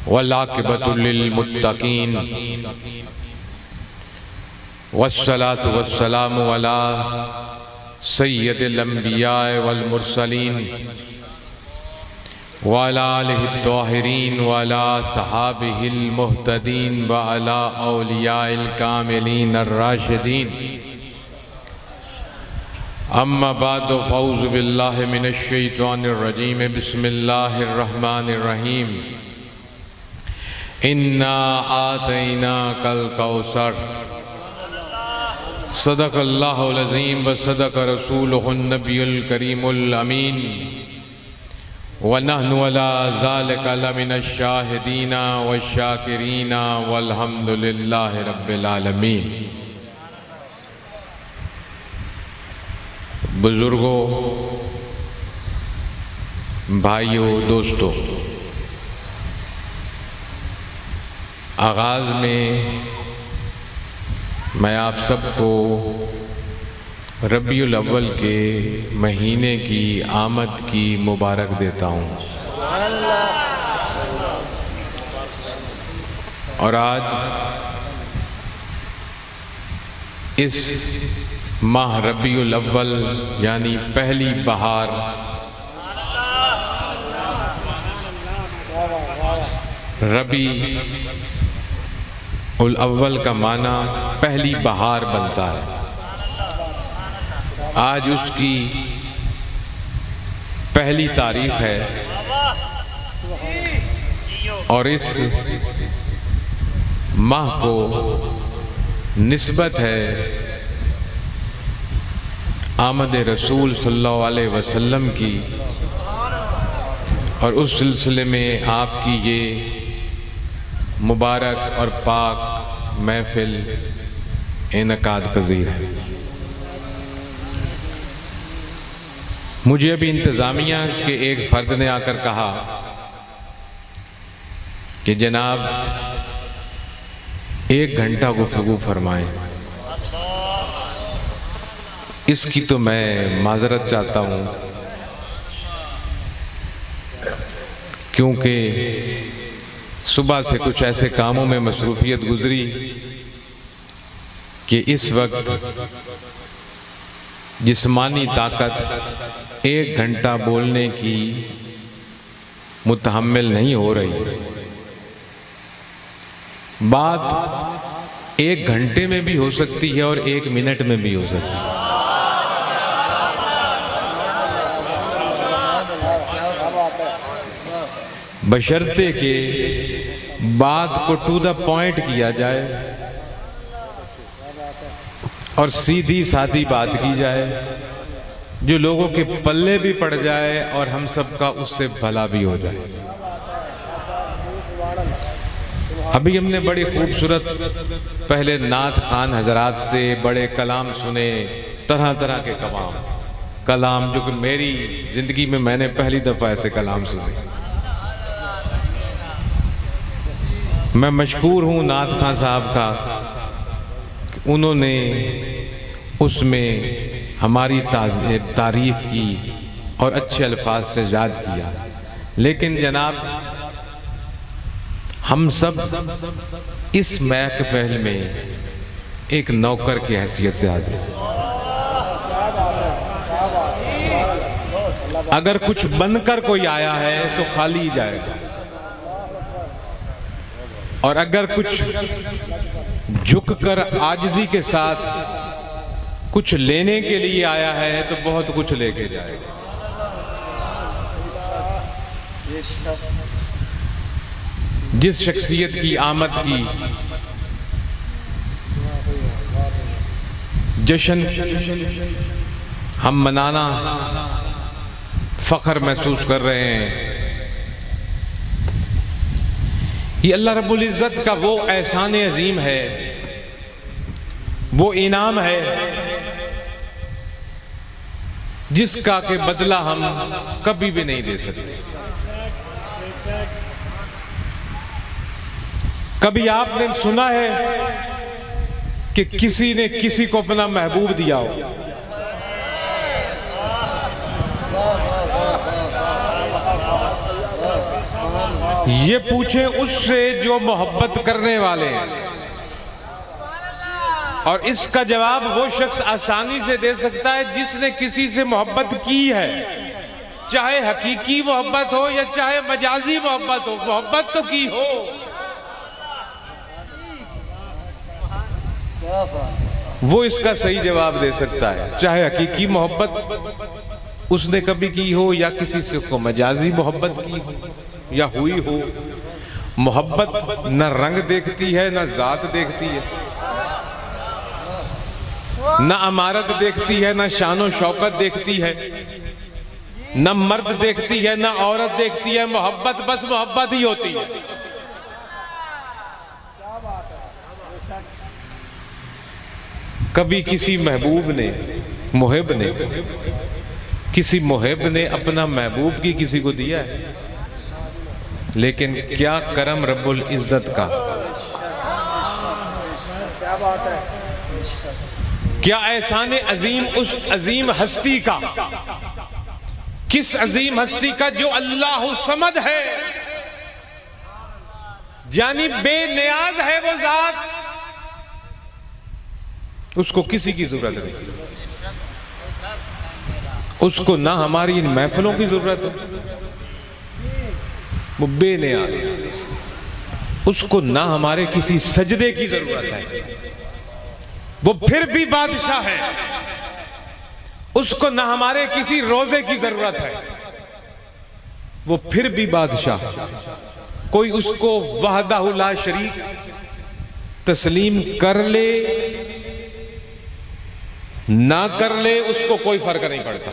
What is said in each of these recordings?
वल्आक़िबतु लिल्मुत्तक़ीन वस्सलातु वस्सलामु अला सय्यदिल अंबिया वल मुरसलीन व अला आलिहि त्ताहिरीन व अला सहाबिहिल मुहतदीन व अला औलियाइल कामिलीन अर्राशिदीन। अम्मा बादु फ़ऊज़ु बिल्लाहि मिनश शैतानिर रजीम। बिस्मिल्लाहिर रहमानिर रहीम। इन्ना आतैनाकल कौसर। सदक़ल्लाहुल अज़ीम व सदक़ रसूलुहुन नबियुल करीमुल अमीन व नहनु अला ज़ालिका लमिनश शाहिदीना वश्शाकिरीना वल्हम्दुलिल्लाहि रब्बिल आलमीन। बुजुर्गों, भाइयों, दोस्तों, आगाज़ में मैं आप सबको रबीउल अव्वल के महीने की आमद की मुबारक देता हूँ। और आज इस माह रबीउल अव्वल यानी पहली बहार, रबी उल अव्वल का माना पहली बहार बनता है। आज उसकी पहली तारीख है और इस माह को निस्बत है आमद रसूल सल्लल्लाहु अलैहि वसल्लम की, और उस सिलसिले में आपकी ये मुबारक और पाक महफिल इनकाद पज़ीर है। मुझे अभी इंतज़ामिया के एक फ़र्द ने आकर कहा कि जनाब 1 घंटा गुफ्तगू फरमाएं। इसकी तो मैं माजरत चाहता हूँ, क्योंकि सुबह से कुछ ऐसे कामों में मसरूफियत गुजरी कि इस वक्त जिस्मानी ताकत 1 घंटा बोलने की मुतहम्मिल नहीं हो रही। बात 1 घंटे में भी हो सकती है और 1 मिनट में भी हो सकती है। बशर्ते के बात को टू द पॉइंट किया जाए और सीधी सादी बात की जाए जो लोगों के पल्ले भी पड़ जाए और हम सबका उससे भला भी हो जाए। अभी हमने बड़ी खूबसूरत पहले नात खान हजरात से बड़े कलाम सुने, तरह तरह के कलाम जो कि मेरी जिंदगी में मैंने पहली दफा ऐसे कलाम सुने। मैं मशकूर हूँ नात खान साहब का, उन्होंने उसमें हमारी तारीफ की और अच्छे अल्फाज से याद किया। लेकिन जनाब, हम सब इस महफिल में एक नौकर की हैसियत से हाजिर हैं। अगर कुछ बनकर कोई आया है तो खाली ही जाएगा, और अगर कुछ झुककर आजिज़ी के साथ कुछ लेने के लिए आया है तो बहुत कुछ लेके जाएगा। जिस शख्सियत की आमद की जश्न हम मनाना फख्र महसूस कर रहे हैं, ये अल्लाह रब्बुल इज़्ज़त का वो एहसान अजीम है, वो इनाम है जिसका के बदला हम कभी भी नहीं दे सकते। कभी आपने सुना है कि किसी ने किसी को अपना महबूब दिया हो? ये पूछे उससे जो मोहब्बत करने वाले हैं, और इसका जवाब वो शख्स आसानी से दे सकता है जिसने किसी से मोहब्बत की है, चाहे हकीकी मोहब्बत हो या चाहे मजाजी मोहब्बत हो, मोहब्बत तो की हो। वो इसका सही जवाब दे सकता है, चाहे हकीकी मोहब्बत उसने कभी की हो या किसी से उसको मजाजी मोहब्बत की हो या हुई हो। मोहब्बत न रंग देखती है, न जात देखती है, न अमारत देखती है, न शानो शौकत देखती है, न मर्द देखती है, न औरत देखती है। मोहब्बत बस मोहब्बत ही होती है। कभी किसी महबूब ने, मुहिब ने, किसी मुहिब ने अपना महबूब की किसी को दिया है, लेकिन क्या करम रब्बुल इज्जत का, क्या एहसान अजीम उस अजीम हस्ती का, किस अजीम हस्ती का जो अल्लाह समद है, यानी बेनियाज है वो जात, उसको किसी की जरूरत नहीं, उसको ना हमारी इन महफिलों की जरूरत है, वो बेनियाज, उसको ना हमारे किसी सजदे की जरूरत है, वो फिर भी बादशाह है, उसको ना हमारे किसी रोजे की जरूरत है, वो फिर भी बादशाह। कोई उसको वहदहु ला शरीक तस्लीम कर ले ना कर ले, उसको कोई फर्क नहीं पड़ता।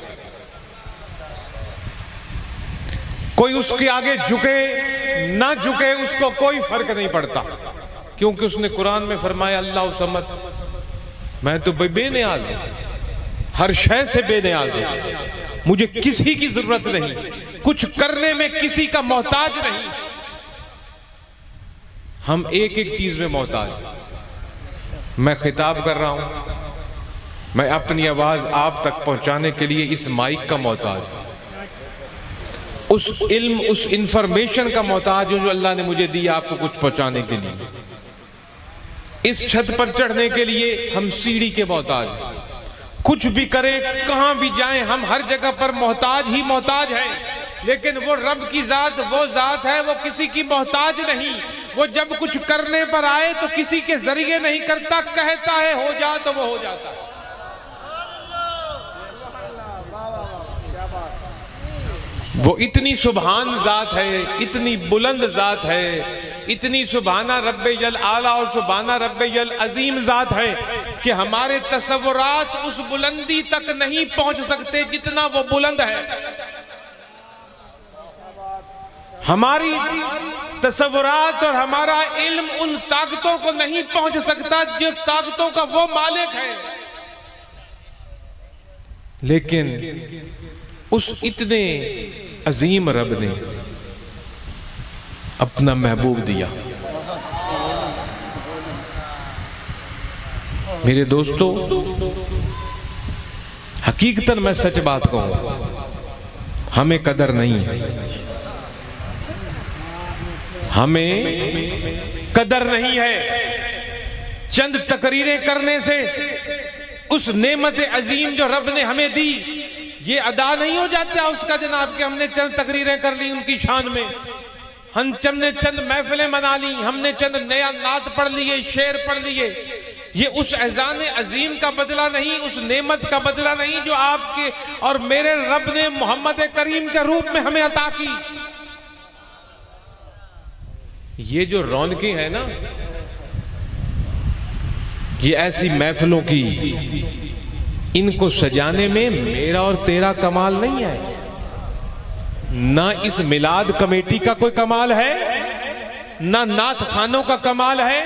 कोई उसके आगे झुके ना झुके, उसको कोई फर्क नहीं पड़ता, क्योंकि उसने कुरान में फरमाया अल्लाह समद, मैं तो बेनियाज हूं, हर शय से बेनियाज हूं, मुझे किसी की जरूरत नहीं, कुछ करने में किसी का मोहताज नहीं। हम एक एक चीज में मोहताज। मैं खिताब कर रहा हूं, मैं अपनी आवाज आप तक पहुंचाने के लिए इस माइक का मोहताज, उस इल्म उस इंफॉर्मेशन का मोहताज हूं जो अल्लाह ने मुझे दिया आपको कुछ पहुंचाने के लिए। इस छत पर चढ़ने के लिए हम सीढ़ी के मोहताज, कुछ भी करें कहां भी जाएं हम हर जगह पर मोहताज ही मोहताज है। लेकिन वो रब की जात वो जात है, वो किसी की मोहताज नहीं। वो जब कुछ करने पर आए तो किसी के जरिए नहीं करता, कहता है हो जा तो वो हो जाता है। वो इतनी सुभान जात है, इतनी बुलंद जात है, इतनी सुभाना रब्बेल आला और सुभाना रब्बेल अजीम जात है कि हमारे तसव्वुरात उस बुलंदी तक नहीं पहुंच सकते जितना वो बुलंद है। हमारी तसव्वुरात और हमारा इल्म उन ताकतों को नहीं पहुंच सकता जो ताकतों का वो मालिक है। लेकिन उस इतने अजीम रब ने अपना महबूब दिया। मेरे दोस्तों, हकीकतन मैं सच बात कहूं, हमें कदर नहीं है, हमें कदर नहीं है। चंद तकरीरें करने से उस नेमत अजीम जो रब ने हमें दी ये अदा नहीं हो जाता उसका जनाब कि हमने चंद तकरीरें कर ली उनकी शान में, हमने चंद महफिलें मना ली, हमने चंद नया नात पढ़ लिए, शेर पढ़ लिए। ये उस एहसान अजीम का बदला नहीं, उस नेमत का बदला नहीं जो आपके और मेरे रब ने मोहम्मद करीम के रूप में हमें अता की। ये जो रौनकें हैं ना, ये ऐसी महफिलों की, इनको सजाने में मेरा और तेरा कमाल नहीं है, ना इस मिलाद कमेटी का कोई कमाल है, ना नात खानों का कमाल है,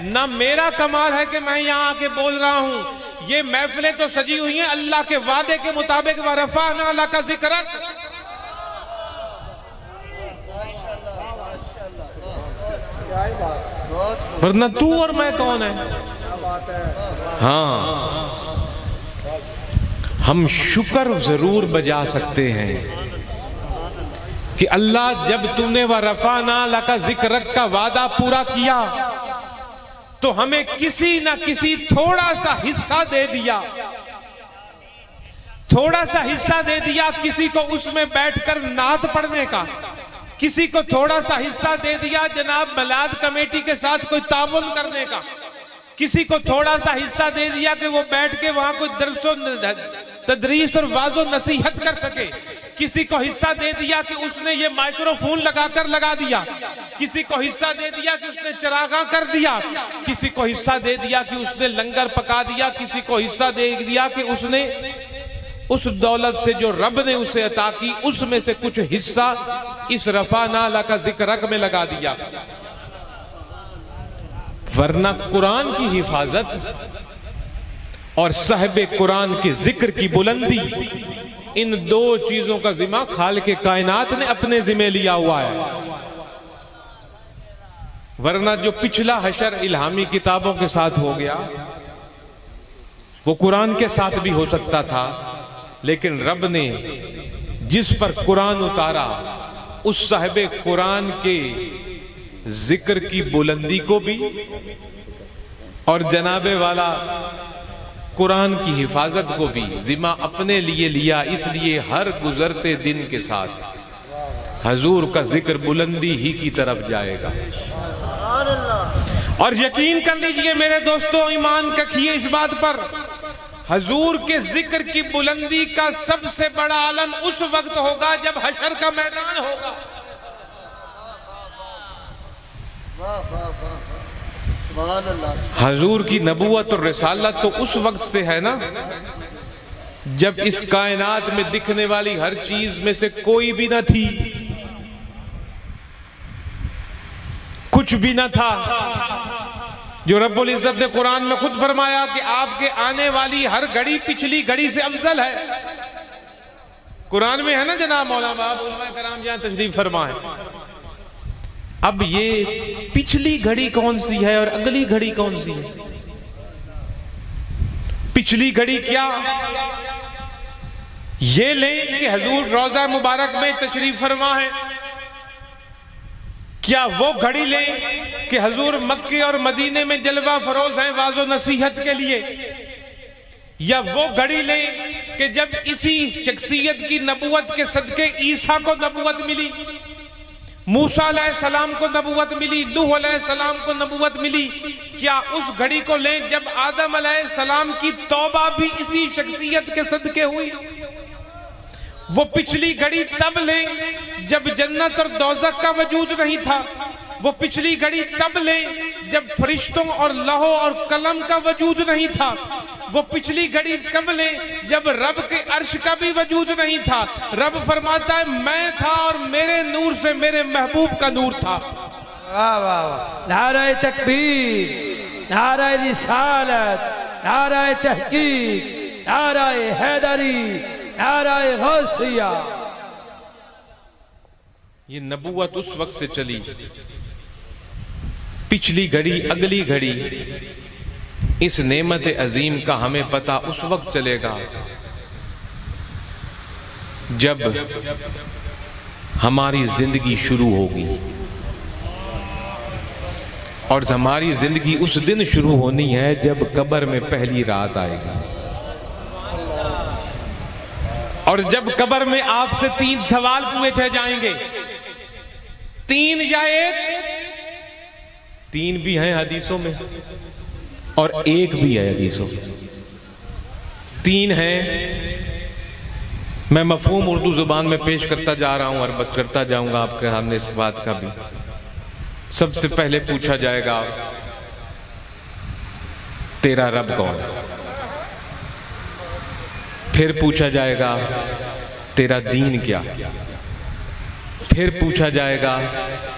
ना मेरा कमाल है कि मैं यहां आके बोल रहा हूं। ये महफिलें तो सजी हुई हैं अल्लाह के वादे के मुताबिक, वरफ़अना लका ज़िक्रक। वरना तू और मैं कौन है? हाँ, हम शुक्र जरूर बजा सकते हैं, कि अल्लाह जब तूने वह रफाना लका जिक्रक का वादा पूरा किया तो हमें किसी ना किसी थोड़ा सा हिस्सा दे दिया, थोड़ा सा हिस्सा दे दिया। किसी को उसमें बैठकर नात पढ़ने का, किसी को थोड़ा सा हिस्सा दे दिया जनाब मिलाद कमेटी के साथ कोई ताउन करने का, किसी को थोड़ा सा हिस्सा दे दिया कि वो बैठ के वहां कोई दरसो तदरीस और वाजो नसीहत कर सके, किसी को हिस्सा दे दिया कि उसने ये माइक्रोफोन लगाकर लगा दिया, किसी को हिस्सा दे दिया कि उसने चरागा कर दिया, किसी को हिस्सा दे दिया कि उसने लंगर पका दिया, किसी को हिस्सा दे दिया कि उसने उस दौलत से जो रब ने उसे अता की उसमें से कुछ हिस्सा इस रफाना लका जिक्रक में लगा दिया। वरना कुरान की हिफाजत और साहिब कुरान के जिक्र की बुलंदी, इन दो चीजों का जिम्मा खालिक कायनात ने अपने जिम्मे लिया हुआ है। वरना जो पिछला हशर इल्हामी किताबों के साथ हो गया वो कुरान के साथ भी हो सकता था, लेकिन रब ने जिस पर कुरान उतारा उस साहिब कुरान के जिक्र की बुलंदी को भी और जनाबे वाला कुरान की हिफाजत को भी जिम्मा अपने लिए लिया। इसलिए हर गुजरते दिन के साथ हजूर का जिक्र बुलंदी ही की तरफ जाएगा। और यकीन कर लीजिए मेरे दोस्तों, ईमान रखिए इस बात पर, हजूर के जिक्र की बुलंदी का सबसे बड़ा आलम उस वक्त होगा जब हशर का मैदान होगा। हजूर की नबूवत और रिसालत तो उस वक्त से है ना जब इस कायनात में दिखने वाली हर चीज में से कोई भी न थी, कुछ भी न था। जो रब्बुल इज्जत ने कुरान में खुद फरमाया कि आपके आने वाली हर घड़ी पिछली घड़ी से अफजल है। कुरान में है ना जनाब मौलाना कराम जहां तशरीफ फरमाए। अब ये पिछली घड़ी कौन सी है और अगली घड़ी कौन सी है? पिछली घड़ी क्या ये लें कि हजूर रोजा मुबारक में तशरीफ फरमा है, क्या वो घड़ी लें कि हजूर मक्के और मदीने में जलवा फरोज हैं वाजो नसीहत के लिए, या वो घड़ी लें कि जब इसी शख्सियत की नबूवत के सदके ईसा को नबूवत मिली, मूसा अलैहिस्सलाम को नबूवत मिली, नूह अलैहिस्सलाम को नबूवत मिली, क्या उस घड़ी को लें जब आदम अलैहिस्सलाम की तौबा भी इसी शख्सियत के सदके हुई? वो पिछली घड़ी तब लें जब जन्नत और दोज़ख का वजूद नहीं था, वो पिछली घड़ी तब लें जब फरिश्तों और लौह और कलम का वजूद नहीं था, वो पिछली घड़ी कब लें जब रब के अर्श का भी वजूद नहीं था। रब फरमाता है मैं था और मेरे नूर से मेरे महबूब का नूर था। वाह वाह वाह, नाराए तकबीर, नाराए रिसालत, नाराए तहकीक, नाराए हैदरी, नाराए गौसिया। ये नबूवत उस वक्त से चली, पिछली घड़ी अगली घड़ी, इस नेमत अजीम का हमें पता उस वक्त चलेगा जब हमारी जिंदगी शुरू होगी। और हमारी जिंदगी उस दिन शुरू होनी है जब कब्र में पहली रात आएगी। और जब कब्र में आपसे 3 सवाल पूछे जाएंगे, 3 या 1, 3 भी हैं हदीसों में और 1 भी है हदीसों में। 3 हैं, मैं मफहूम उर्दू जुबान में पेश करता जा रहा हूं और बात करता जाऊंगा आपके सामने इस बात का भी। सबसे पहले पूछा जाएगा तेरा रब कौन? फिर पूछा जाएगा तेरा दीन क्या? फिर पूछा जाएगा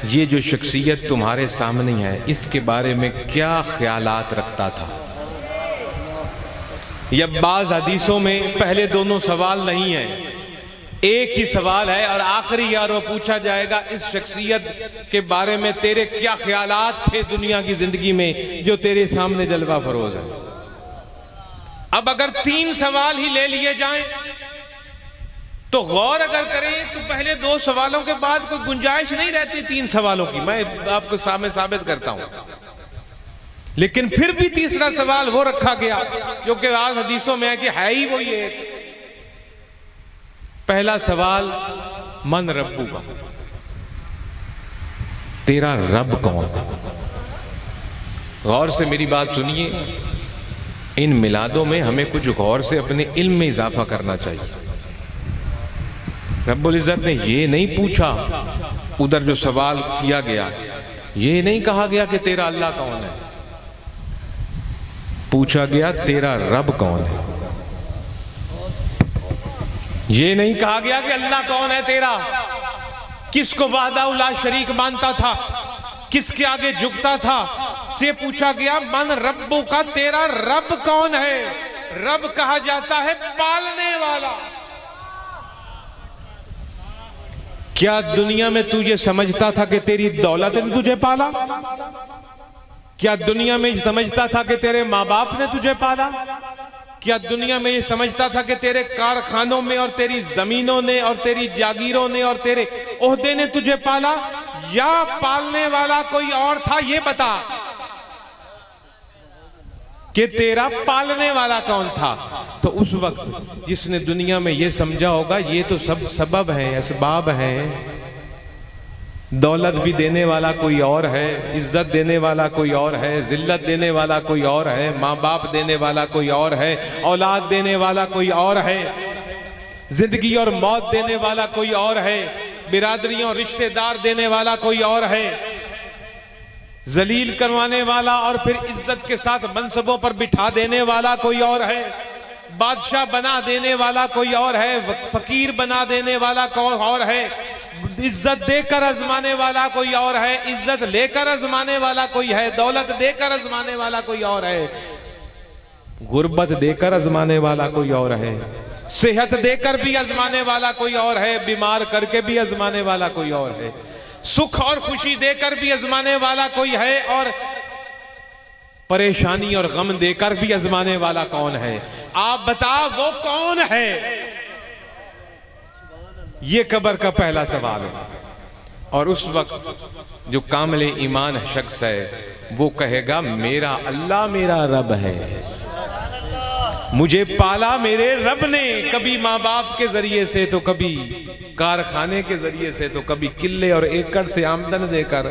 ये जो शख्सियत तुम्हारे सामने है इसके बारे में क्या ख्यालात रखता था। या बाज हदीसों में पहले दोनों सवाल नहीं है, एक ही सवाल है और आखिरी यार वो पूछा जाएगा इस शख्सियत के बारे में तेरे क्या ख्यालात थे दुनिया की जिंदगी में जो तेरे सामने जलवा फरोज है। अब अगर 3 सवाल ही ले लिए जाएं तो गौर अगर करें तो पहले 2 सवालों के बाद कोई गुंजाइश नहीं रहती 3 सवालों की, मैं आपको सामने साबित करता हूं। लेकिन फिर भी तीसरा सवाल वो रखा गया जो कि आज हदीसों में है कि है ही वो ये। पहला सवाल, मन रब्बुका, तेरा रब कौन? गौर से मेरी बात सुनिए, इन मिलादों में हमें कुछ गौर से अपने इल्म में इजाफा करना चाहिए। रब्बुल इज्जत ने ये नहीं पूछा, उधर जो सवाल किया गया ये नहीं कहा गया कि तेरा अल्लाह कौन है, पूछा गया तेरा रब कौन है। ये नहीं कहा गया कि अल्लाह कौन है तेरा, किसको वाहदाहु ला शरीक मानता था, किसके आगे झुकता था, से पूछा गया मन रब्बु का, तेरा रब कौन है। रब कहा जाता है पालने वाला। क्या दुनिया में तू ये समझता था कि तेरी दौलत ने तुझे पाला? क्या दुनिया में ये समझता था कि तेरे माँ बाप ने तुझे पाला? क्या दुनिया में ये समझता था कि तेरे कारखानों में और तेरी जमीनों ने और तेरी जागीरों ने और तेरे ओहदे ने तुझे पाला? या पालने वाला कोई और था? ये बता कि तेरा पालने वाला कौन था। तो उस वक्त जिसने दुनिया में ये समझा होगा ये तो सब सबब है, असबाब है, दौलत भी देने वाला कोई और है, इज्जत देने वाला कोई और है, जिल्लत देने वाला कोई और है, माँ बाप देने वाला कोई और है, औलाद देने वाला कोई और है, जिंदगी और मौत देने वाला कोई और है, बिरादरियों रिश्तेदार देने वाला कोई और है, जलील करवाने वाला और फिर इज्जत के साथ मनसबों पर बिठा देने वाला कोई और है, बादशाह बना देने वाला कोई और है, फकीर बना देने वाला कोई और है, इज्जत देकर आजमाने वाला कोई और है, इज्जत लेकर आजमाने वाला कोई है, दौलत देकर आजमाने वाला कोई और है, गुर्बत देकर आजमाने वाला कोई और है, सेहत देकर भी आजमाने वाला कोई और है, बीमार करके भी आजमाने वाला कोई और है, सुख और खुशी देकर भी आजमाने वाला कोई है, और परेशानी और गम देकर भी आजमाने वाला कौन है? आप बता वो कौन है? ये कब्र का पहला सवाल है। और उस वक्त जो कामिल ईमान शख्स है वो कहेगा मेरा अल्लाह मेरा रब है, मुझे पाला मेरे रब ने, कभी माँ बाप के जरिए से तो कभी कारखाने के जरिए से तो कभी किले और एकड़ से आमदन देकर,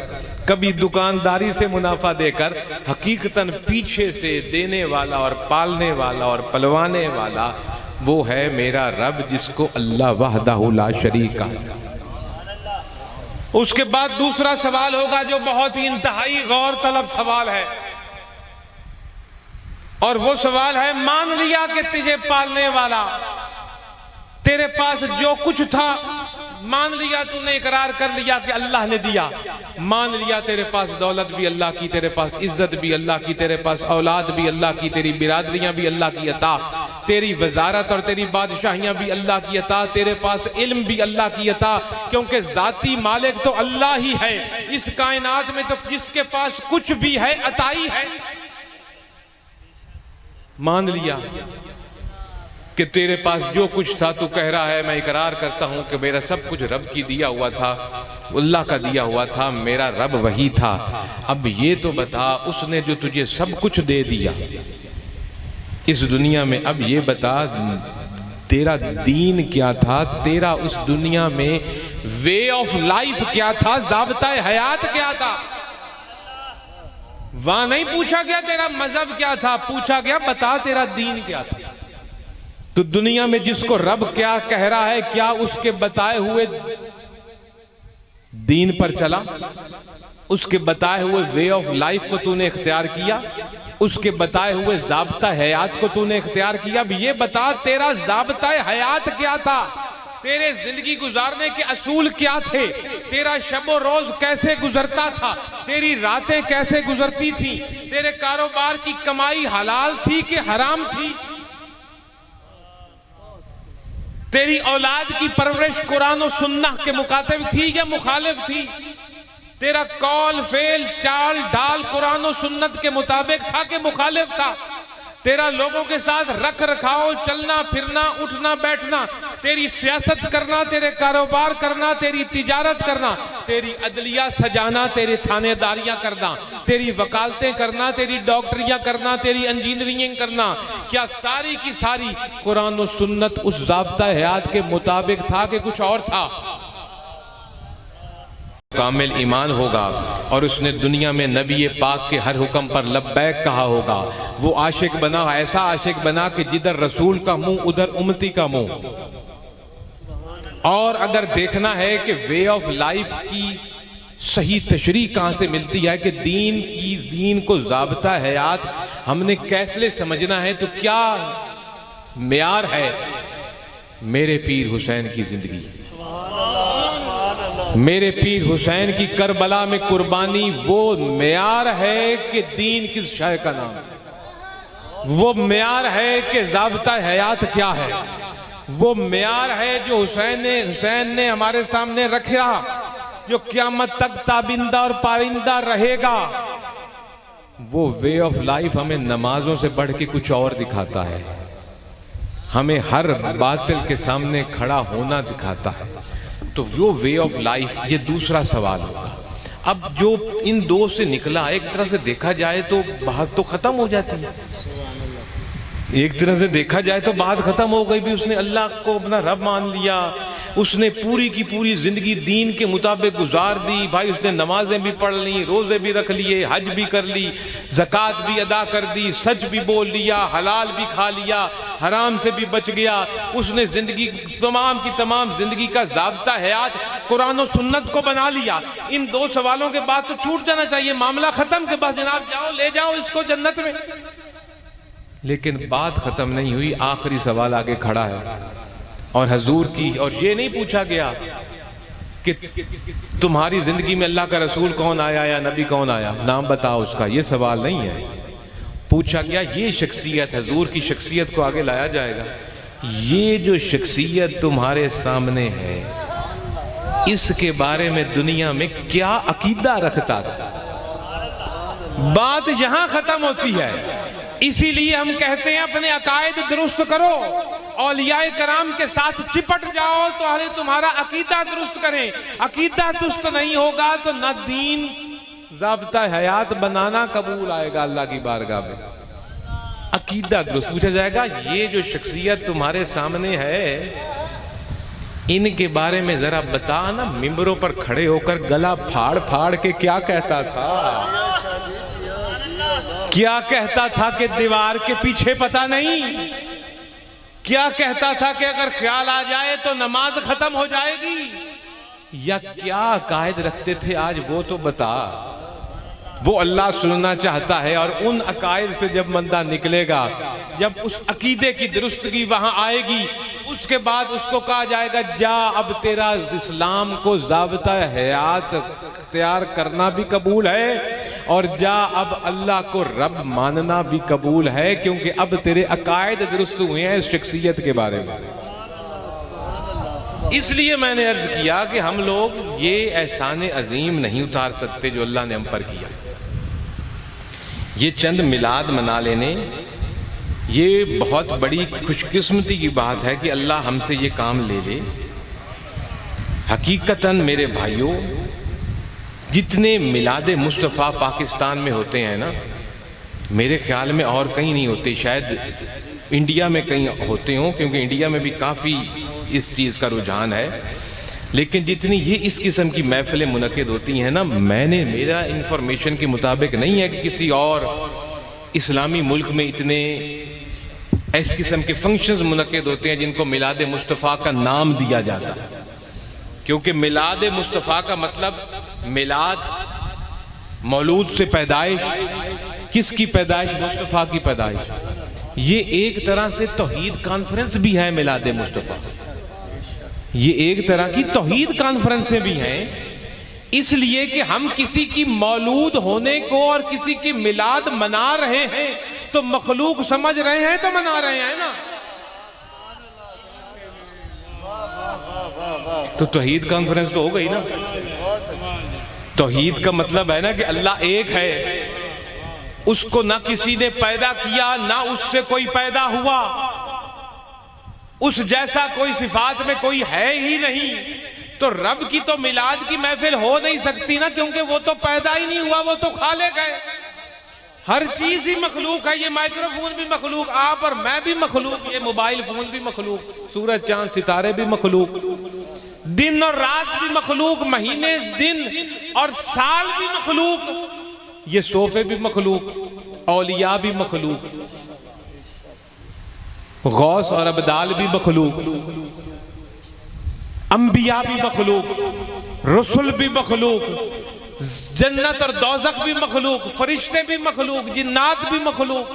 कभी दुकानदारी से मुनाफा देकर, हकीकतन पीछे से देने वाला और पालने वाला और पलवाने वाला वो है मेरा रब, जिसको अल्लाह वहदाहु ला शरीक है। उसके बाद दूसरा सवाल होगा जो बहुत ही इंतहाई गौर तलब सवाल है, और वो सवाल है मान लिया कि तुझे पालने वाला, तेरे पास जो कुछ था मान लिया, तूने इकरार कर लिया कि अल्लाह ने दिया, मान लिया तेरे पास दौलत भी अल्लाह की, तेरे पास इज्जत भी अल्लाह की, तेरे पास औलाद भी अल्लाह की, तेरी बिरादरियां भी अल्लाह की अता, तेरी वजारत और तेरी बादशाहियां भी अल्लाह की अता, तेरे पास इल्म भी अल्लाह की अता, क्योंकि जाती मालिक तो अल्लाह ही है। इस कायनात में तो जिसके पास कुछ भी है अताई है। मान लिया कि तेरे पास जो कुछ था, तू कह रहा है मैं इकरार करता हूं कि मेरा सब कुछ रब की दिया हुआ था, अल्लाह का दिया हुआ था, मेरा रब वही था। अब ये तो बता, उसने जो तुझे सब कुछ दे दिया इस दुनिया में, अब ये बता तेरा दीन क्या था, तेरा उस दुनिया में वे ऑफ लाइफ क्या था, ज़ाब्ता हयात क्या था। वहां नहीं पूछा गया तेरा मजहब क्या था, पूछा गया बता तेरा दीन क्या था। तो दुनिया में जिसको रब क्या कह रहा है, क्या उसके बताए हुए दीन पर चला, उसके बताए हुए वे ऑफ लाइफ को तूने इख्तियार किया, उसके बताए हुए ज़ाब्ता हयात को तूने इख्तियार किया। अब ये बता तेरा ज़ाब्ता हयात क्या था, तेरे जिंदगी गुजारने के असूल क्या थे, तेरा शबो रोज कैसे गुजरता था, तेरी रातें कैसे गुजरती थी, तेरे कारोबार की कमाई हलाल थी कि हराम थी, तेरी औलाद की परवरिश कुरान और सुन्नह के मुकातिब थी या मुखालिफ थी, तेरा कौल फेल चाल डाल कुरान और सुन्नत के मुताबिक था कि मुखालिफ था, तेरा लोगों के साथ रख रखाव, चलना फिरना, उठना बैठना तेरी सियासत करना, तेरे कारोबार करना, तेरी तिजारत करना, तेरी अदलिया सजाना, तेरी थानेदारियां करना, तेरी वकालतें करना, तेरी डॉक्टरियां करना, तेरी इंजीनियरिंग करना, क्या सारी की सारी कुरान और सुन्नत उस ज़ाब्ता हयात के मुताबिक था कि कुछ और था? कामिल ईमान होगा और उसने दुनिया में नबी पाक के हर हुक्म पर लब्बैक कहा होगा, वो आशिक बना, ऐसा आशिक बना कि जिधर रसूल का मुंह उधर उम्मती का मुंह। और अगर देखना है कि वे ऑफ लाइफ की सही तशरीह कहां से मिलती है कि दीन को ज़ाब्ता हयात हमने कैसे समझना है, तो क्या मेयार है? मेरे पीर हुसैन की जिंदगी, मेरे पीर हुसैन की करबला में कुर्बानी वो मेयार है कि दीन किस शय का नाम, वो मेयार है कि ज़ाब्ता हयात क्या है, वो मेयार है जो हुसैन ने हमारे सामने रखा, जो क़यामत तक ताबिंदा और पाविंदा रहेगा। वो वे ऑफ लाइफ हमें नमाजों से बढ़ के कुछ और दिखाता है, हमें हर बातिल के सामने खड़ा होना दिखाता है। तो वो वे ऑफ लाइफ, ये दूसरा सवाल होगा। अब जो इन दो से निकला, एक तरह से देखा जाए तो बात तो खत्म हो जाती है, एक तरह से देखा जाए तो बात खत्म हो गई भी। उसने अल्लाह को अपना रब मान लिया, उसने पूरी की पूरी जिंदगी दीन के मुताबिक गुजार दी भाई। उसने नमाजें भी पढ़ ली, रोजे भी रख लिए, हज भी कर ली, ज़कात भी अदा कर दी, सच भी बोल लिया, हलाल भी खा लिया, हराम से भी बच गया। उसने जिंदगी तमाम की तमाम जिंदगी का ज़ाब्ता हयात कुरान और सुन्नत को बना लिया। इन दो सवालों के बाद तो छूट जाना चाहिए, मामला खत्म के बाद जनाब जाओ ले जाओ इसको जन्नत में। लेकिन बात खत्म नहीं हुई, आखिरी सवाल आगे खड़ा है और हजूर की, और ये नहीं पूछा गया कि तुम्हारी जिंदगी में अल्लाह का रसूल कौन आया या नबी कौन आया, नाम बताओ उसका, ये सवाल नहीं है। पूछा गया ये शख्सियत, हजूर की शख्सियत को आगे लाया जाएगा। ये जो शख्सियत तुम्हारे सामने है, इसके बारे में दुनिया में क्या अकीदा रखता था? बात यहां खत्म होती है। इसीलिए हम कहते हैं अपने अकायद दुरुस्त करो, औलियाए कराम के साथ चिपट जाओ तो हले तुम्हारा अकीदा दुरुस्त करें। अकीदा दुरुस्त नहीं होगा तो न दीन ज़ाब्ता हयात बनाना कबूल आएगा अल्लाह की बारगाह में। अकीदा दुरुस्त पूछा जाएगा, ये जो शख्सियत तुम्हारे सामने है इनके बारे में जरा बता ना, मिंबरों पर खड़े होकर गला फाड़ फाड़ के क्या कहता था, क्या कहता था कि दीवार के पीछे पता नहीं, क्या कहता था कि अगर ख्याल आ जाए तो नमाज खत्म हो जाएगी, या क्या अकायद रखते थे आज वो तो बता। वो अल्लाह सुनना चाहता है और उन अकायद से जब बंदा निकलेगा, जब उस अकीदे की दुरुस्तगी वहां आएगी, उसके बाद उसको कहा जाएगा जा अब तेरा इस्लाम को ज़ाब्ता हयात इख्तियार करना भी कबूल है और जा अब अल्लाह को रब मानना भी कबूल है, क्योंकि अब तेरे अकायद दुरुस्त हुए हैं इस शख्सियत के बारे में। इसलिए मैंने अर्ज किया कि हम लोग ये एहसान अजीम नहीं उतार सकते जो अल्लाह ने हम पर किया। ये चंद मिलाद मना लेने, ये बहुत बड़ी खुशकिस्मती की बात है कि अल्लाह हमसे ये काम ले ले। हकीकतन मेरे भाइयों, जितने मिलाद मुस्तफ़ा पाकिस्तान में होते हैं ना, मेरे ख्याल में और कहीं नहीं होते, शायद इंडिया में कहीं होते हों, क्योंकि इंडिया में भी काफ़ी इस चीज़ का रुझान है। लेकिन जितनी ये इस किस्म की महफिलें मुनक़िद होती हैं ना, मेरा इंफॉर्मेशन के मुताबिक नहीं है कि किसी और इस्लामी मुल्क में इतने इस किस्म के फंक्शंस मुनक़िद होते हैं जिनको मिलाद मुस्तफ़ा का नाम दिया जाता है। क्योंकि मिलाद मुस्तफ़ा का मतलब मिलाद, मौलूद से पैदाइश, किसकी पैदाइश? मुस्तफ़ा की पैदाइश। ये एक तरह से तौहीद कॉन्फ्रेंस भी है मिलाद मुस्तफ़ा, ये एक तरह की तौहीद कॉन्फ्रेंसें भी हैं, इसलिए कि हम किसी की मौलूद होने को और किसी की मिलाद मना रहे हैं तो मखलूक समझ रहे हैं तो मना रहे हैं ना। तो तौहीद कॉन्फ्रेंस तो हो गई ना। तौहीद का मतलब है ना कि अल्लाह एक है, उसको ना किसी ने पैदा किया ना उससे कोई पैदा हुआ, उस जैसा कोई सिफात में कोई है ही नहीं, तो रब की तो मिलाद की महफिल हो नहीं सकती ना, क्योंकि वो तो पैदा ही नहीं हुआ, वो तो खालिक है। हर चीज ही मखलूक है। ये माइक्रोफोन भी मखलूक, आप और मैं भी मखलूक, ये मोबाइल फोन भी मखलूक, सूरज चांद सितारे भी मखलूक, दिन और रात भी मखलूक, महीने दिन और साल भी मखलूक, ये सोफे भी मखलूक, औलिया भी मखलूक, गौस और अबदाल भी मखलूक, अंबिया भी मखलूक, रसूल भी मखलूक, जन्नत और दोज़ख भी मखलूक, फरिश्ते भी मखलूक, जिन्नात भी मखलूक,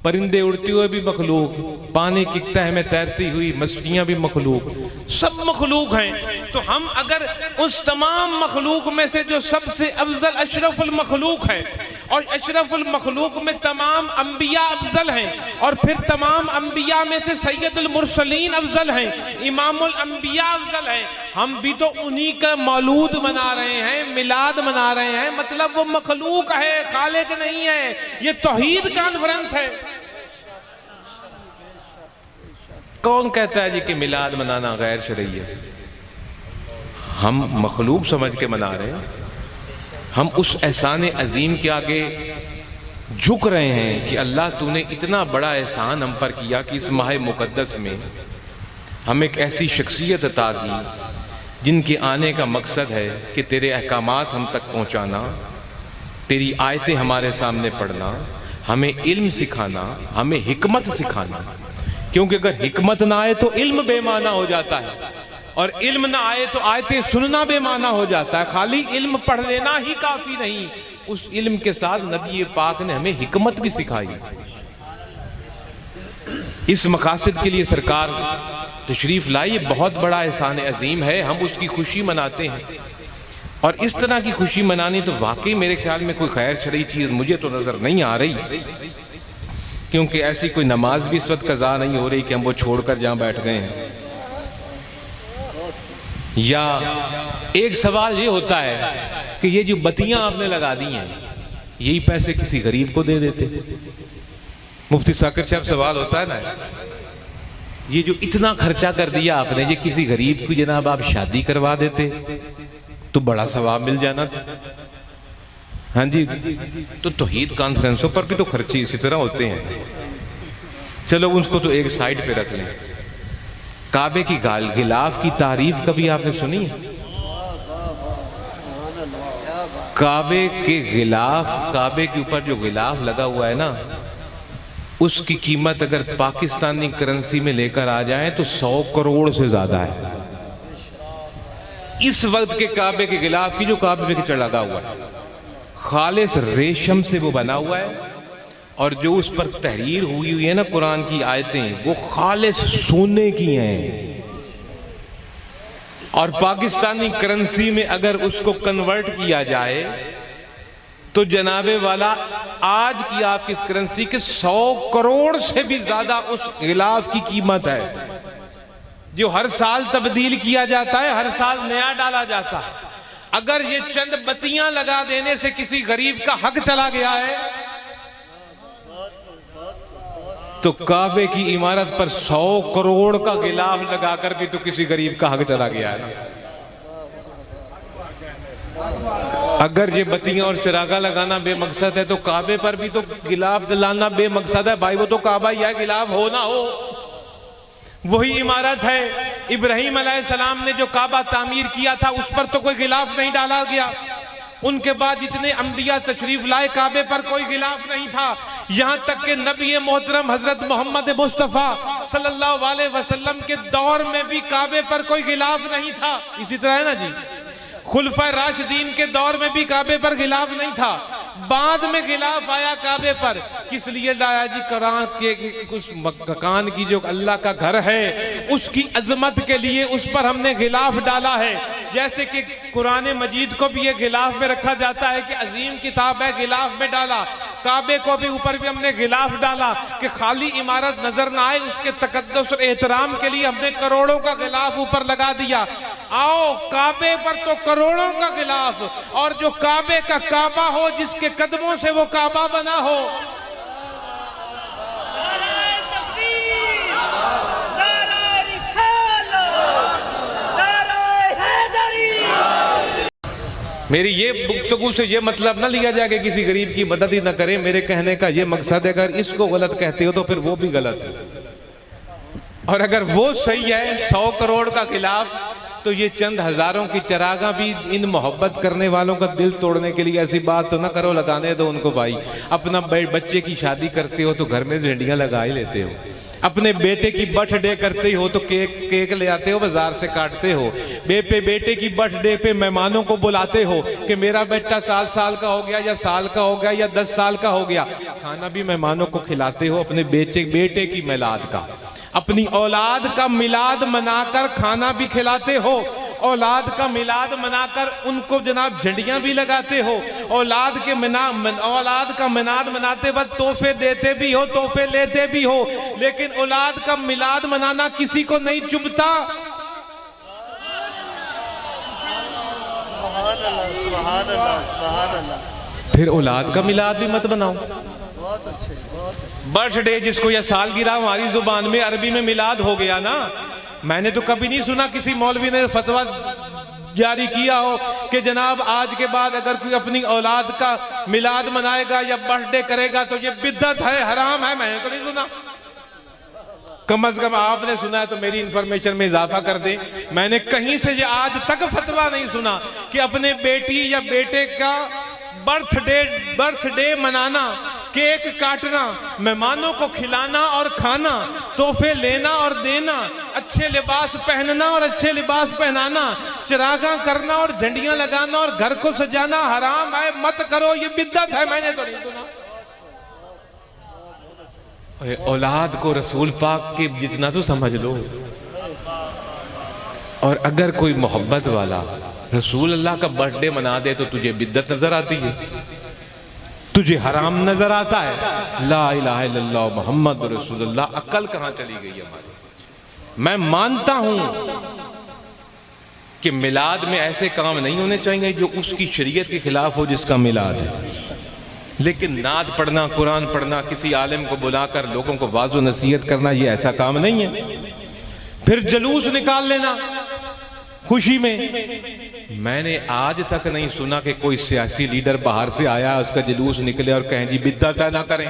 परिंदे उड़ते हुए भी मखलूक, पानी की तह में तैरती हुई मछलियां भी मखलूक, सब मखलूक हैं। तो हम अगर उस तमाम मखलूक में से जो सबसे अफजल अशरफुल मखलूक है, और अशरफुल मखलूक में तमाम अंबिया अफजल हैं, और फिर तमाम अंबिया में से सैयदुल मुरसलीन अफजल हैं, इमामुल अंबिया अफजल हैं, हम भी तो उन्हीं का मौलूद मना रहे हैं, मिलाद मना रहे हैं, मतलब वो मखलूक है, खालिक नहीं है। ये तौहीद कॉन्फ्रेंस है। कौन कहता है जी कि मिलाद मनाना गैर शरई है? हम मखलूक समझ के मना रहे हैं। हम उस एहसान अजीम के आगे झुक रहे हैं कि अल्लाह तूने इतना बड़ा एहसान हम पर किया कि इस माह मुकद्दस में हम एक ऐसी शख्सियत अता की जिनके आने का मकसद है कि तेरे अहकामात हम तक पहुँचाना, तेरी आयतें हमारे सामने पढ़ना, हमें इल्म सिखाना, हमें हिकमत सिखाना। क्योंकि अगर हिकमत ना आए तो इल्म बेमाना हो जाता है, और इल्म ना आए तो आयतें सुनना बेमाना हो जाता है। खाली इल्म पढ़ लेना ही काफी नहीं, उस इल्म के साथ नबी पाक ने हमें हिकमत भी सिखाई। इस मकासद के लिए सरकार तशरीफ लाई, ये बहुत बड़ा एहसान अजीम है, हम उसकी खुशी मनाते हैं। और इस तरह की खुशी मनानी तो वाकई मेरे ख्याल में कोई खैर शरई चीज मुझे तो नजर नहीं आ रही, क्योंकि ऐसी कोई नमाज भी इस वक्त कज़ा नहीं हो रही कि हम वो छोड़कर जहां बैठ गए हैं। या एक सवाल ये होता है कि ये जो बत्तियां आपने लगा दी हैं, यही पैसे किसी गरीब को दे देते। मुफ्ती साकिर साहब सवाल होता है ना, ये जो इतना खर्चा कर दिया आपने, ये किसी गरीब की जनाब आप शादी करवा देते तो बड़ा सवाब मिल जाना था। हाँ जी, तो तौहीद कॉन्फ्रेंसों पर भी तो खर्चे इसी तरह होते हैं। चलो उसको तो एक साइड पे रख लें। काबे की गिलाफ की तारीफ कभी आपने सुनी है? काबे के गिलाफ, काबे के ऊपर जो गिलाफ लगा हुआ है ना, उसकी कीमत अगर पाकिस्तानी करेंसी में लेकर आ जाए तो 100 करोड़ से ज्यादा है। इस वक्त के काबे के गिलाफ की जो काबे पे लगा हुआ है, खालिस रेशम से वो बना हुआ है, और जो उस पर तहरीर हुई हुई है ना कुरान की आयतें, वो खालिस सोने की हैं। और पाकिस्तानी करेंसी में अगर उसको कन्वर्ट किया जाए तो जनाबे वाला आज की आपकी इस करेंसी के 100 करोड़ से भी ज्यादा उस गिलाफ की कीमत है, जो हर साल तब्दील किया जाता है, हर साल नया डाला जाता है। अगर ये चंद बत्तियां लगा देने से किसी गरीब का हक चला गया है, तो काबे की इमारत पर 100 करोड़ का गिलाफ लगाकर भी तो किसी गरीब का हक चला गया है ना। अगर ये बत्तियां और चिरागा लगाना बेमकसद है, तो काबे पर भी तो गिलाफ दिलाना बेमकसद है भाई। वो तो काबा ही है, गिलाफ हो ना हो वही इमारत है। इब्राहिम अलैहिस्सलाम ने जो काबा तामीर किया था, उस पर तो कोई गिलाफ नहीं डाला गया। उनके बाद जितने अंबिया तशरीफ लाए, काबे पर कोई गिलाफ नहीं था। यहां तक कि नबी मोहतरम हजरत मोहम्मद मुस्तफा सल्लल्लाहु अलैहि वसल्लम के दौर में भी काबे पर कोई गिलाफ नहीं था। इसी तरह है ना जी, खुलफा राशिदीन के दौर में भी काबे पर गिलाफ नहीं था। बाद में गिलाफ आया काबे पर। किस लिए लाया जी? कुरान के उस मकान की जो अल्लाह का घर है, उसकी अजमत के लिए उस पर हमने गिलाफ डाला है। जैसे कि कुरान मजीद को भी ये गिलाफ में रखा जाता है कि अजीम किताब है, गिलाफ में डाला। काबे को भी ऊपर भी हमने गिलाफ डाला कि खाली इमारत नजर ना आए, उसके तकद्दुस और एहतराम के लिए हमने करोड़ों का गिलाफ ऊपर लगा दिया। आओ काबे पर तो करोड़ों का गिलाफ, और जो काबे का काबा हो, जिसके कदमों से वो काबा बना हो। मेरी ये गुफ्तगू से ये मतलब ना लिया जाए कि किसी गरीब की मदद ही ना करे। मेरे कहने का ये मकसद है, अगर इसको गलत कहते हो तो फिर वो भी गलत है, और अगर वो सही है 100 करोड़ का खिलाफ, तो ये चंद हजारों की चरागा भी इन मोहब्बत करने वालों का दिल तोड़ने के लिए ऐसी बात तो ना करो। लगाने दो उनको भाई। अपना बच्चे की शादी करते हो तो घर में झंडियां लगा ही लेते हो। अपने बेटे की बर्थडे करते हो तो केक ले आते हो, बाजार से काटते हो। बेटे की बर्थडे पे मेहमानों को बुलाते हो कि मेरा बेटा 4 साल का हो गया या साल का हो गया या 10 साल का हो गया। खाना भी मेहमानों को खिलाते हो। अपने बेटे की मिलाद का, अपनी औलाद का मिलाद मनाकर खाना भी खिलाते हो। औलाद का मिलाद मनाकर उनको जनाब झंडियां भी लगाते हो। औलाद का मिलाद मनाते वक्त तोहफे देते भी हो, तोहफे लेते भी हो। लेकिन औलाद का मिलाद मनाना किसी को नहीं चुभता। फिर औलाद का मिलाद भी मत बनाओ। बर्थडे जिसको या सालगिरह हमारी जुबान में अरबी में मिलाद हो गया ना। मैंने तो कभी नहीं सुना किसी मौलवी ने फतवा जारी किया हो कि जनाब आज के बाद अगर कोई अपनी औलाद का मिलाद मनाएगा या बर्थडे करेगा तो ये बिद्दत है, हराम है। मैंने तो नहीं सुना। कम से कम आपने सुना है तो मेरी इंफॉर्मेशन में इजाफा कर दे। मैंने कहीं से ये आज तक फतवा नहीं सुना कि अपने बेटी या बेटे का बर्थडे मनाना, केक काटना, मेहमानों को खिलाना और खाना, तोहफे लेना और देना, अच्छे लिबास पहनना और अच्छे लिबास पहनाना, चिरागा करना और झंडियां लगाना और घर को सजाना हराम है, मत करो, ये बिद्दत है। मैंने तो नहीं सुना। औलाद को रसूल पाक के जितना तो समझ लो। और अगर कोई मोहब्बत वाला रसूल अल्लाह का बर्थडे मना दे तो तुझे बिद्दत नजर आती है, तुझे हराम नजर आता है। ला इलाहा इल्लल्लाह मोहम्मद रसूलुल्लाह। अक्ल कहां चली गई हमारी। मैं मानता हूं कि मिलाद में ऐसे काम नहीं होने चाहिए जो उसकी शरीयत के खिलाफ हो जिसका मिलाद है। लेकिन नात पढ़ना, कुरान पढ़ना, किसी आलिम को बुलाकर लोगों को वाज़ो नसीहत करना, ये ऐसा काम नहीं है। फिर जुलूस निकाल लेना खुशी में। मैंने आज तक नहीं सुना कि कोई सियासी लीडर बाहर से आया, उसका जुलूस निकले और कहें जी बिद्दत है, ना करें।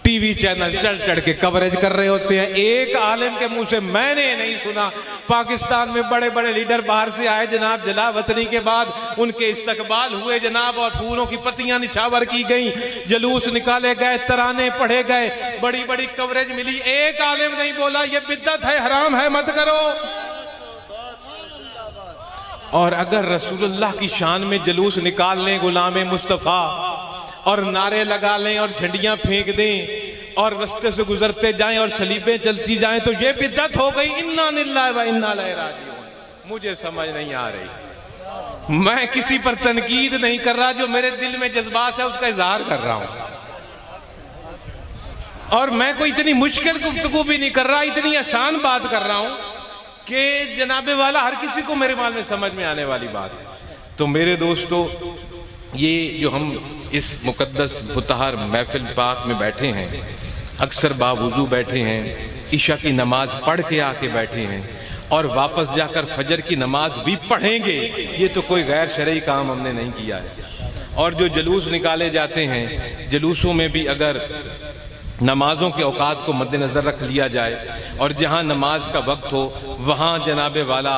टीवी चैनल चढ़ के कवरेज कर रहे होते हैं। एक आलिम के मुंह से मैंने नहीं सुना। पाकिस्तान में बड़े बड़े लीडर बाहर से आए जनाब, जलावतनी के बाद उनके इस्तकबाल हुए जनाब, और फूलों की पत्तियां निछावर की गई, जुलूस निकाले गए, तराने पढ़े गए, बड़ी बड़ी कवरेज मिली। एक आलिम नहीं बोला ये बिद्दत है, हराम है, मत करो। और अगर रसूलुल्लाह की शान में जुलूस निकाल लें गुलाम मुस्तफ़ा और नारे लगा लें और झंडियां फेंक दें और रास्ते से गुजरते जाएं और सलीबें चलती जाएं तो ये बिद्दत हो गई। इन्ना लिल्लाहि व इन्ना इलैहि राजिऊन। मुझे समझ नहीं आ रही। मैं किसी पर तनकीद नहीं कर रहा, जो मेरे दिल में जज्बात है उसका इजहार कर रहा हूं। और मैं कोई इतनी मुश्किल गुफ्तगू भी नहीं कर रहा, इतनी आसान बात कर रहा हूं कि जनाबे वाला हर किसी को मेरे माल में समझ में आने वाली बात है। तो मेरे दोस्तों, ये जो हम इस मुकद्दस मुतहर महफिल पाक में बैठे हैं, अक्सर बावुज़ू बैठे हैं, इशा की नमाज पढ़ के आके बैठे हैं और वापस जाकर फजर की नमाज भी पढ़ेंगे, ये तो कोई गैर शरई काम हमने नहीं किया है। और जो जुलूस निकाले जाते हैं, जुलूसों में भी अगर नमाजों के औकात को मद्देनज़र रख लिया जाए और जहाँ नमाज का वक्त हो वहाँ जनाबे वाला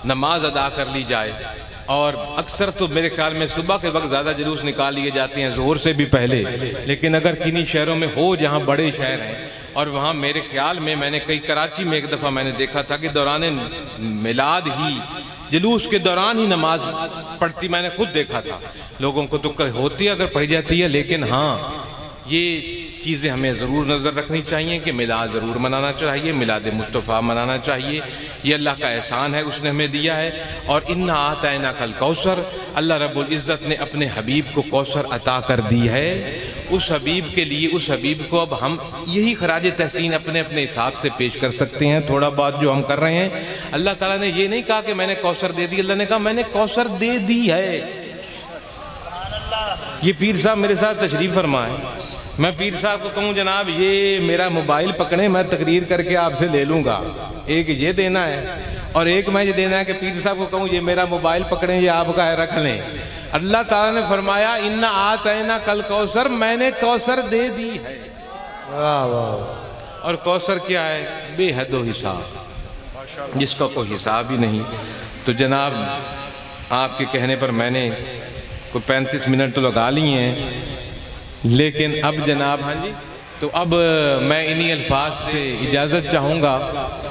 नमाज अदा कर ली जाए। और अक्सर तो मेरे ख्याल में सुबह के वक्त ज़्यादा जुलूस निकाल लिए जाते हैं, ज़ोहर से भी पहले। लेकिन अगर किन्हीं शहरों में हो जहाँ बड़े शहर हैं, और वहाँ मेरे ख्याल में मैंने कई कराची में एक दफ़ा मैंने देखा था कि दौरान मिलाद ही, जुलूस के दौरान ही नमाज पढ़ती मैंने खुद देखा था। लोगों को तो होती है अगर पढ़ी जाती है, लेकिन हाँ ये चीज़ें हमें ज़रूर नज़र रखनी चाहिए कि मिलाद ज़रूर मनाना चाहिए, मिलाद मुस्तफ़ा मनाना चाहिए। ये अल्लाह का एहसान है, उसने हमें दिया है। और इन्ना आतैना कल कौसर, अल्लाह रब्बुल इज़्ज़त ने अपने हबीब को कौसर अता कर दी है। उस हबीब के लिए, उस हबीब को अब हम यही खराज तहसीन अपने अपने हिसाब से पेश कर सकते हैं। थोड़ा बहुत जो हम कर रहे हैं, अल्लाह ताला ने ये नहीं कहा कि मैंने कौसर दे दी, अल्लाह ने कहा मैंने कौसर दे दी है। ये पीर साहब मेरे साथ तशरीफ फरमाए, मैं पीर साहब को कहूँ जनाब ये मेरा मोबाइल पकड़े, मैं तकरीर करके आपसे ले लूँगा, एक ये देना है और एक मैच देना है कि पीर साहब को कहूँ ये मेरा मोबाइल पकड़ें, ये आपका है, रख लें। अल्लाह ताला ने फरमाया इन्ना आतैना कल कौसर, मैंने कौसर दे दी है। वाह वाह। और कौसर क्या है? बेहदो हिसाब, जिसका कोई हिसाब ही नहीं। तो जनाब आपके कहने पर मैंने कोई 35 मिनट तो लगा लिए हैं, लेकिन अब जनाब, हाँ जी, तो अब मैं इन्हीं अल्फाज से इजाज़त चाहूँगा